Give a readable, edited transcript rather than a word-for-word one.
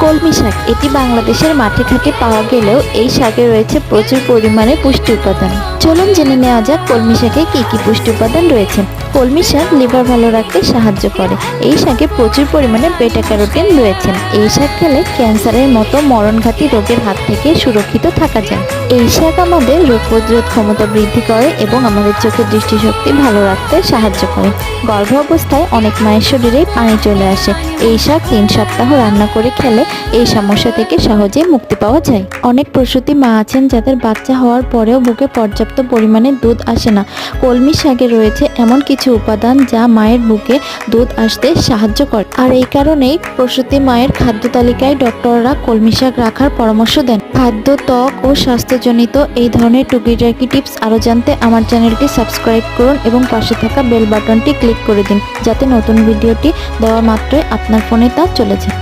কলমি শাক এটি বাংলাদেশের মাঠে ঘাটে পাওয়া গেলেও এই শাকে রয়েছে প্রচুর পরিমাণে পুষ্টি উপাদান। চলুন জেনে নেওয়া যাক কলমি শাকে কি কি পুষ্টি উপাদান রয়েছে। কলমি শাক লিভার ভালো রাখতে সাহায্য করে। এই শাকে প্রচুর পরিমাণে বেটা ক্যারোটিন রয়েছে। এই শাক খেলে ক্যান্সারের মতো মরণঘাতী রোগের হাত থেকে সুরক্ষিত থাকা যায়। এই শাক আমাদের রোগ প্রতিরোধ ক্ষমতা বৃদ্ধি করে এবং আমাদের চোখের দৃষ্টিশক্তি ভালো রাখতে সাহায্য করে। গর্ভ অবস্থায় অনেক মায়ের শরীরে পানি চলে আসে। এই শাক 3 সপ্তাহ রান্না করে খেলে এই সমস্যা থেকে সহজেই মুক্তি পাওয়া যায়। অনেক প্রসূতি মা আছেন যাদের বাচ্চা হওয়ার পরেও বুকে পর্যাপ্ত পরিমাণে দুধ আসে না। কলমি শাকে রয়েছে এমন কিছু উপাদান যা মায়ের বুকে দুধ আসতে সাহায্য করে। আর এই কারণেই প্রসূতি মায়ের খাদ্য তালিকায় ডক্টররা কলমি শাক রাখার পরামর্শ দেন। খাদ্য, ত্বক ও স্বাস্থ্যজনিত এই ধরনের টুকিটাকি টিপস আরও জানতে আমার চ্যানেলটি সাবস্ক্রাইব করুন এবং পাশে থাকা বেল বাটনটি ক্লিক করে দিন, যাতে নতুন ভিডিওটি দেওয়া মাত্রই আপনার ফোনে তা চলে যায়।